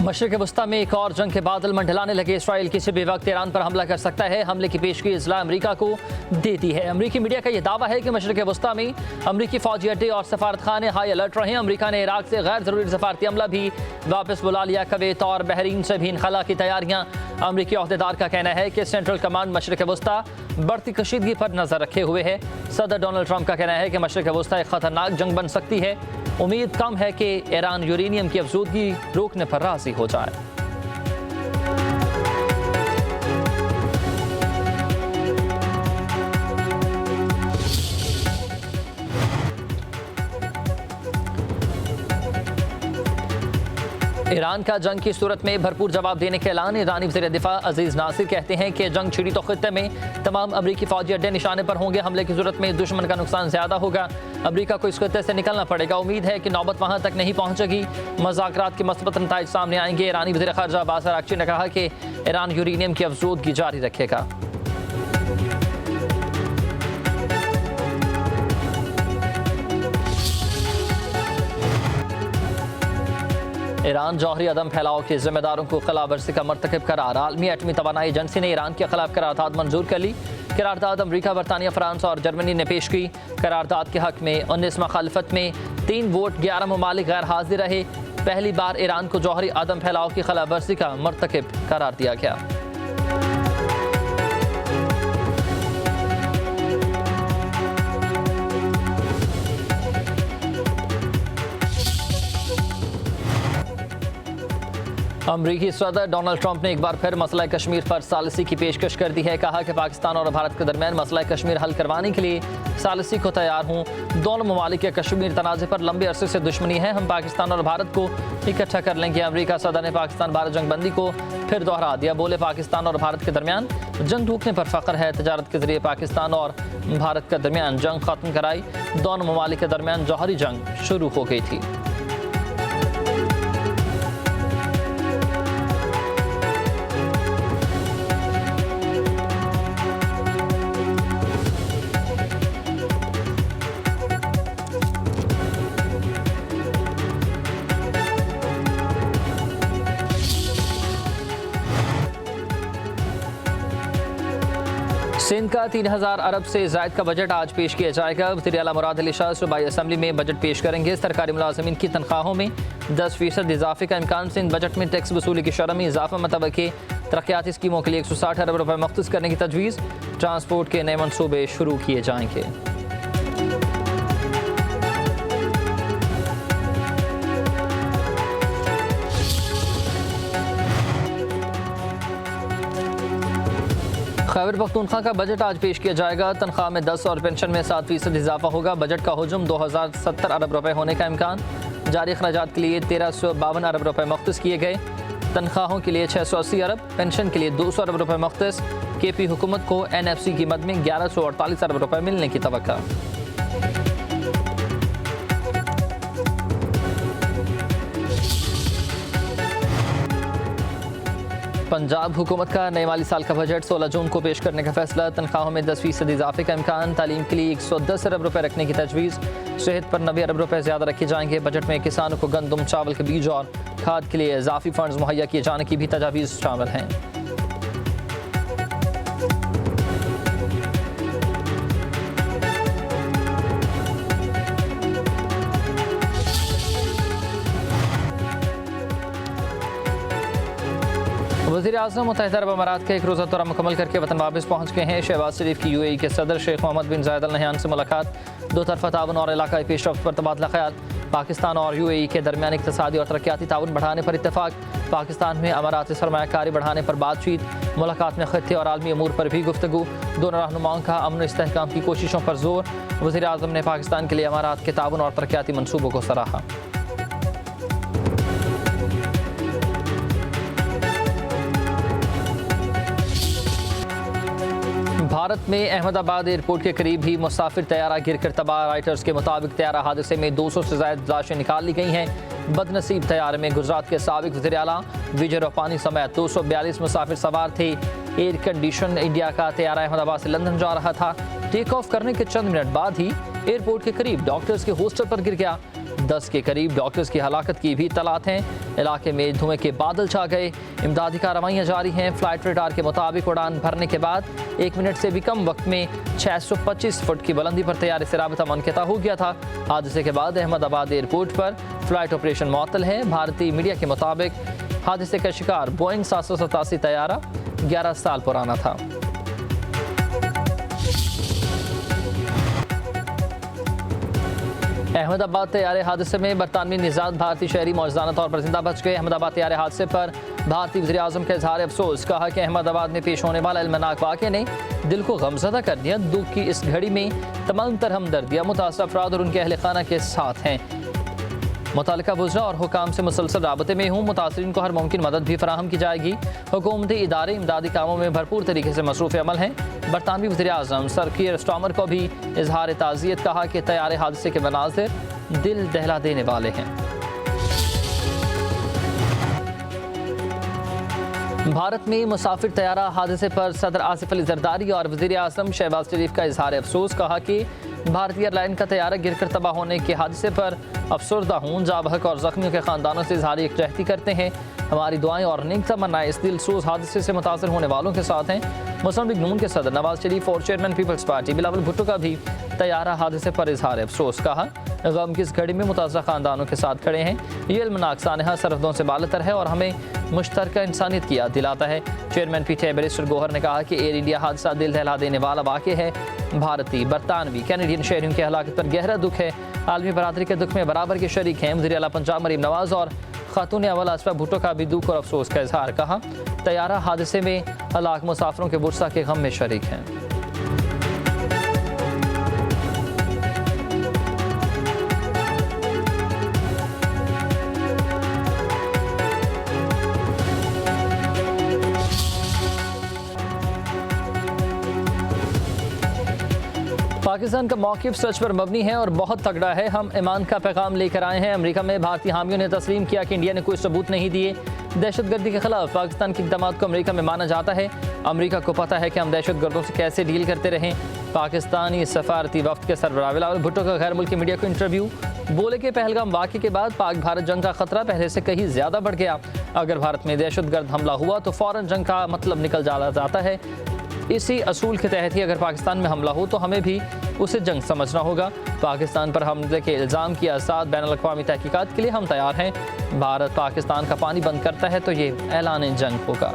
मशरिक़ वस्ता में एक और जंग के बादल मंडलाने लगे। इसराइल किसी भी वक्त ईरान पर हमला कर सकता है। हमले की पेशगी इज़्लाह अमरीका को देती है। अमरीकी मीडिया का यह दावा है कि मशरिक़ वस्ता में अमरीकी फौजी अड्डे और सफारत खाने हाई अलर्ट रहे। अमरीका ने इराक से गैर ज़रूरी सफारती हमला भी वापस बुला लिया। कुवैत और बहरीन से भी इनखला की तैयारियाँ। अमरीकी अहदेदार का कहना है कि सेंट्रल कमांड मशरिक़ वस्ता बढ़ती कशीदगी पर नजर रखे हुए है। सदर डोनाल्ड ट्रंप का कहना है कि मशरिक़ वस्ता एक खतरनाक जंग बन सकती है। उम्मीद कम है कि ईरान यूरेनियम की अफजूदगी रोकने पर राजी हो जाए। ईरान का जंग की सूरत में भरपूर जवाब देने के ऐलान। ईरानी वज़ीर दिफा अजीज नासिर कहते हैं कि जंग छिड़ी तो खित्ते में तमाम अमरीकी फौजी अड्डे निशाने पर होंगे। हमले की सूरत में दुश्मन का नुकसान ज्यादा होगा। अमरीका को इस खित्ते से निकलना पड़ेगा। उम्मीद है कि नौबत वहां तक नहीं पहुंचेगी। मज़ाकरात के मस्बत नताइज सामने आएंगे। ईरानी वज़ीर ख़ारजा अब्बास अराग़ची ने कहा कि ईरान यूरेनियम की अफजूदगी जारी रखेगा। ईरान जौहरी अदम फैलाव के जिम्मेदारों को खिलाफ वर्जी का मर्तकब करार। आलमी एटमी तवानाई एजेंसी ने ईरान के खिलाफ करारदाद मंजूर कर ली। करारदाद अमरीका, बरतानिया, फ्रांस और जर्मनी ने पेश की। करारदाद के हक में 19 मुखालफत में 3 वोट, 11 ममालिक गैर हाजिर रहे। पहली बार ईरान को जौहरी अदम फैलाव की खिलाफ वर्जी का मर्तकब करार दिया गया। अमरीकी सदर डोनाल्ड ट्रंप ने एक बार फिर मसला कश्मीर पर सालिसी की पेशकश कर दी है। कहा कि पाकिस्तान और भारत के दरमियान मसला कश्मीर हल करवाने के लिए सालिसी को तैयार हूँ। दोनों ममालिक के कश्मीर तनाज़े पर लंबे अरसे से दुश्मनी है। हम पाकिस्तान और भारत को इकट्ठा कर लेंगे। अमरीका सदर ने पाकिस्तान भारत जंगबंदी को फिर दोहरा दिया। बोले, पाकिस्तान और भारत के दरमियान जंग टूटने पर फ़ख्र है। तजारत के जरिए पाकिस्तान और भारत के दरमियान जंग ख़त्म कराई। दोनों ममालिक के दरमियान जौहरी जंग शुरू हो गई थी। सिंध का 3000 अरब से ज़ायद का बजट आज पेश किया जाएगा। वज़ीर आला मुराद अली शाह सूबाई असम्बली में बजट पेश करेंगे। सरकारी मुलाज़िमीन की तनख्वाहों में 10% इजाफे का इम्कान। सिंध बजट में टैक्स वसूली की शरह में इजाफा मतबके तरक्याती स्कीमों के लिए 160 अरब रुपये मख्सूस करने की तजवीज़। ट्रांसपोर्ट के नए मनसूबे शुरू किए जाएंगे। खैबर पख्तूनख्वा का बजट आज पेश किया जाएगा। तनख्वाह में 10 और पेंशन में 7% इजाफा होगा। बजट का हुजम 2070 अरब रुपए होने का इम्कान। जारी अखराजात के लिए 1352 अरब रुपए मख्सूस किए गए। तनख्वाहों के लिए 680 अरब, पेंशन के लिए 200 अरब रुपए मख्सूस। KP हुकूमत को NFC की मद में 1148 अरब रुपए मिलने की तवक्का। पंजाब हुकूमत का नए माली साल का बजट 16 जून को पेश करने का फैसला। तनख्वाहों में 10% इजाफे का इम्कान। तालीम के लिए 110 अरब रुपए रखने की तजवीज़। सेहत पर 90 अरब रुपए ज़्यादा रखे जाएंगे। बजट में किसानों को गंदम, चावल के बीज और खाद के लिए इजाफी फंड्स मुहैया किए जाने की भी तजावीज़ शामिल हैं। वज़ीर आज़म मुत्तहिदा अरब अमारात का एक रोज़ा दौरा मुकम्मल करके वतन वापस पहुँच गए हैं। शहबाज शरीफ की UAE के सदर शेख मोहम्मद बिन जायद अल नहयान से मुलाकात। दो तरफ़ा ताउन और इलाकाई पेशरफ्त पर तबादला ख्याल। पाकिस्तान और UAE के दरमियान इक़्तिसादी और तरक्याती ताउन बढ़ाने पर इत्तेफाक। पाकिस्तान में अमाराती सरमायाकारी बढ़ाने पर बातचीत। मुलाकात में खत्ते और आलमी अमूर पर भी गुफ्तगू। दोनों रहनुमाओं का अमन इस्तेहकाम की कोशिशों पर जोर। वज़ीर आज़म ने पाकिस्तान के लिए अमारात के ताउन और तरक्याती मनसूबों को सराहा। भारत में अहमदाबाद एयरपोर्ट के करीब ही मुसाफिर तैयारा गिरकर तबाह। राइटर्स के मुताबिक तैयारा हादसे में 200 से ज़ायद लाशें निकाल ली गई हैं। बदनसीब तैयारे में गुजरात के साबिक वज़ीर आला विजय रूपानी समेत 242 मुसाफिर सवार थे। एयर कंडीशन इंडिया का तैयारा अहमदाबाद से लंदन जा रहा था। टेक ऑफ करने के चंद मिनट बाद ही एयरपोर्ट के करीब डॉक्टर्स के हॉस्टल पर गिर गया। 10 के करीब डॉक्टर्स की हलाकत की भी इत्तलात हैं। इलाके में धुएं के बादल छा गए। इमदादी कार्रवाइयाँ जारी हैं। फ्लाइट रडार के मुताबिक उड़ान भरने के बाद 1 मिनट से भी कम वक्त में 625 फुट की बुलंदी पर तैयारी से राबता मुनक़ता हो गया था। हादसे के बाद अहमदाबाद एयरपोर्ट पर फ्लाइट ऑपरेशन मुअत्तल है। भारतीय मीडिया के मुताबिक हादसे का शिकार बोइंग 787 तैयारा 11 साल पुराना था। अहमदाबाद तैयारे हादसे में बरतानवी निजात भारतीय शहरी मौजूदा तौर पर जिंदा बच गए। अहमदाबाद तैयारे हादसे पर भारतीय वज़ीर आज़म का इजहार अफसोस। कहा कि अहमदाबाद में पेश होने वाला इल्मनाक वाक़े ने दिल को गमज़दा कर दिया। दुख की इस घड़ी में तमाम तर हमदर्दियाँ मुतासर अफराद और उनके अहल खाना के साथ हैं। मुतालिका वज़रा और हुकाम से मुसलसल राबते में हूँ। मुतासरीन को हर मुमकिन मदद भी फराहम की जाएगी। हुकूमती इदारे इमदादी कामों में भरपूर तरीके से मसरूफ़ अमल हैं। बरतानवी वज़ीर आज़म सर कीर स्टार्मर को भी इजहार ताज़ियत। कहा कि तैयारे हादसे के मनाज़िर दिल दहला देने वाले हैं। भारत में मुसाफिर तैयारा हादसे पर सदर आसिफ अली जरदारी और वज़ीर आज़म शहबाज शरीफ का इजहार अफसोस। कहा कि भारतीय एयरलाइन का तैयारा गिरकर तबाह होने के हादसे पर अफसरदा हूँ। जाबहक और ज़ख्मियों के ख़ानदानों से इजहार यकजहती करते हैं। हमारी दुआएं और नेक तमन्नाएं इस दिलसोज हादसे से मुतासर होने वालों के साथ हैं। मुस्लिम लीग नून के सदर नवाज शरीफ और chairman Peoples Party Bilawal Bhutto का भी तैयारा हादसे पर इजहार अफसोस। कहा गम की इस घड़ी में मुतासरा ख़ानदानों के साथ खड़े हैं। ये इल्मनाक सानहा सरहदों से बालतर है और हमें मुश्तरका इंसानियत की याद दिलाता है। चेयरमैन पीटीआई बैरिस्टर गौहर ने कहा कि एयर इंडिया हादसा दिल दहला देने वाला वाक़या है। भारतीय, बरतानवी, कैनेडियन शहरियों की हलाकत पर गहरा दुख है। आलमी बरादरी के दुख में बराबर के शरीक हैं। वज़ीर आला पंजाब मरीम नवाज और खातून अव्वल आसफा भुट्टो का भी दुख और अफसोस का इजहार। कहा तैयारा हादसे में हलाक मुसाफिरों के बुरसा के गम में शरीक हैं। पाकिस्तान का मौक़िफ़ सच पर मबनी है और बहुत तगड़ा है। हम ईमान का पैगाम लेकर आए हैं। अमेरिका में भारतीय हामियों ने तस्लीम किया कि इंडिया ने कोई सबूत नहीं दिए। दहशतगर्दी के खिलाफ पाकिस्तान के इक़दाम को अमेरिका में माना जाता है। अमेरिका को पता है कि हम दहशतगर्दों से कैसे डील करते रहें। पाकिस्तानी सफारती वफ्द के सरबराह बिलावल भुट्टो का गैर मुल्की मीडिया को इंटरव्यू। बोले कि पहलगाम वाक़े के बाद पाक भारत जंग का खतरा पहले से कहीं ज़्यादा बढ़ गया। अगर भारत में दहशतगर्द हमला हुआ तो फ़ौरन जंग का मतलब निकल जाता है। इसी असूल के तहत ही अगर पाकिस्तान में हमला हो तो हमें भी उसे जंग समझना होगा। पाकिस्तान पर हमले के इल्ज़ाम की आज़ाद बैनुल-अक़वामी तहक़ीक़ात के लिए हम तैयार हैं। भारत पाकिस्तान का पानी बंद करता है तो ये ऐलान जंग होगा।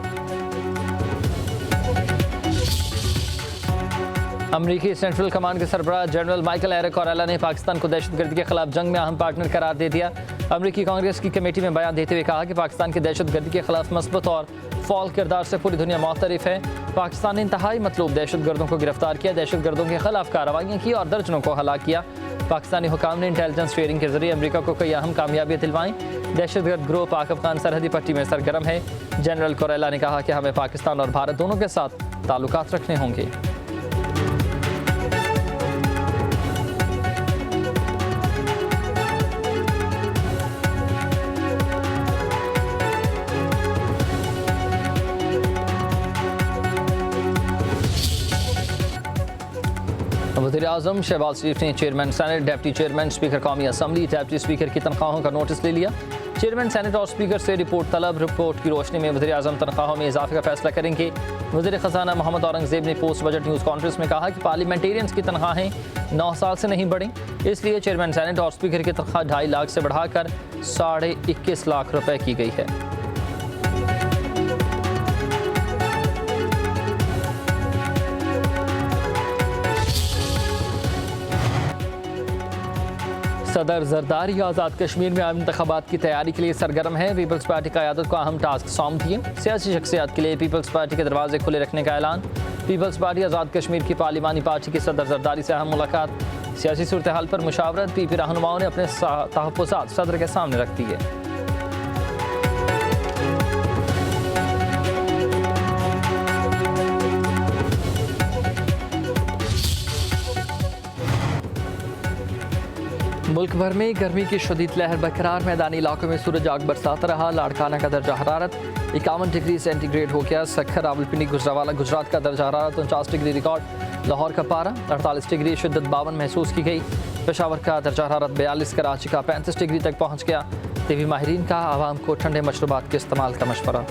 अमरीकी सेंट्रल कमांड के सरबराह जनरल माइकल एरे कोरेला ने पाकिस्तान को दहशतगर्दी के खिलाफ जंग में अहम पार्टनर करार दे दिया। अमरीकी कांग्रेस की कमेटी में बयान देते हुए कहा कि पाकिस्तान की दहशतगर्दी के खिलाफ मस्बत और फौल किरदार से पूरी दुनिया मुअतरिफ है। पाकिस्तान ने इंतहाई मतलूब दहशतगर्दों को गिरफ्तार किया, दहशतगर्दों के खिलाफ कार्रवाइयाँ की और दर्जनों को हलाक किया। पाकिस्तानी हुकाम ने इंटेलिजेंस शेयरिंग के जरिए अमरीका को कई अहम कामयाबियाँ दिलवाईं। दहशतगर्द ग्रोह पाक अफगान सरहदी पट्टी में सरगर्म है। जनरल कोरेला ने कहा कि हमें पाकिस्तान और भारत दोनों के साथ ताल्लुकात रखने होंगे। वज़ीर आज़म शहबाज शरीफ ने chairman senate, deputy chairman, speaker कौमी असम्बली, डिप्टी स्पीकर की तनख्वाहों का नोटिस ले लिया। चेयरमैन सेनेट और स्पीकर से रिपोर्ट तलब। रिपोर्ट की रोशनी में वज़ीर आज़म तनख्वाहों में इजाफे का फैसला करेंगे। वज़ीर ख़जाना मोहम्मद औरंगज़ेब ने पोस्ट बजट न्यूज़ कॉन्फ्रेंस में कहा कि पार्लियामेंटेरियंस की तनख्वाहें 9 साल से नहीं बढ़ी, इसलिए चेयरमैन सेनेट और स्पीकर की तनख्वाह 2.5 लाख से बढ़ाकर 21.5 लाख रुपये की गई है। सदर जरदारी आज़ाद कश्मीर में आम इंतखाबात की तैयारी के लिए सरगर्म है। पीपल्स पार्टी क़यादत को अहम टास्क सौंप दिए। सियासी शख्सियात के लिए पीपल्स पार्टी के दरवाजे खुले रखने का ऐलान। पीपल्स पार्टी आज़ाद कश्मीर की पार्लिमानी पार्टी की सदर जरदारी से अहम मुलाकात। सियासी सूरत हाल पर मुशावरत। पीपी रहनुमाओं ने अपने तहफ़्फ़ुज़ात सदर के सामने रख दिए। मुल्क भर में गर्मी की शदीद लहर बरकरार। मैदानी इलाकों में सूरज आग बरसाता रहा। लाड़काना का दर्जा हरारत 51 डिग्री सेंटीग्रेड हो गया। सखर, रावलपिंडी, गुजरावाला, गुजरात का दर्जा हरारत 49 डिग्री रिकॉर्ड। लाहौर का पारा 48 डिग्री शिद्दत 52 महसूस की गई। पेशावर का दर्जा हरारत 42, कराची का 35 डिग्री तक पहुँच गया। तिबी माहिरीन का आवाम को ठंडे मशरूबात के इस्तेमाल का मशवरा।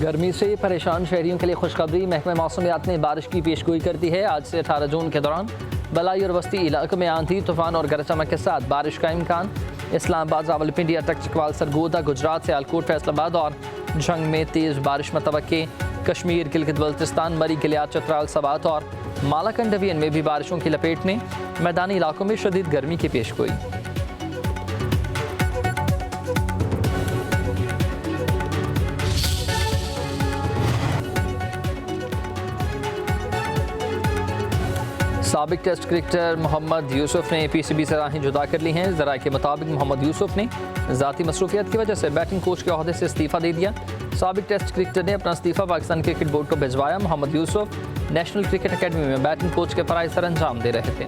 गर्मी से परेशान शहरियों के लिए खुशखबरी। महकमा मौसमियात ने बारिश की पेशगोई कर दी है। आज से 18 जून के दौरान बलाई और वस्ती इलाकों में आंधी तूफान और गरज चमक के साथ बारिश का इम्कान। इस्लामाबाद, रावलपिंडी, अटक, चकवाल, सरगोदा, गुजरात, सियालकोट, फैसलाबाद और जंग में तेज़ बारिश मतवक्के। कश्मीर, गिलगित बल्तिस्तान, मरी, गिलियाद, चतराल, सवात और मालाकंड डिवीजन में भी बारिशों की लपेट में। मैदानी इलाकों में शदीद गर्मी की पेशगोई। साबिक टेस्ट क्रिकेटर मोहम्मद यूसुफ ने पीसीबी से राहें जुदा कर ली हैं। ज़राए के मुताबिक मोहम्मद यूसुफ ने ज़ाती मसरूफियत की वजह से बैटिंग कोच के ओहदे से इस्तीफ़ा दे दिया। साबिक टेस्ट क्रिकेटर ने अपना इस्तीफ़ा पाकिस्तान क्रिकेट बोर्ड को भिजवाया। Mohammad Yusuf national cricket academy में बैटिंग कोच के फ़राइज़ सर अंजाम दे रहे थे।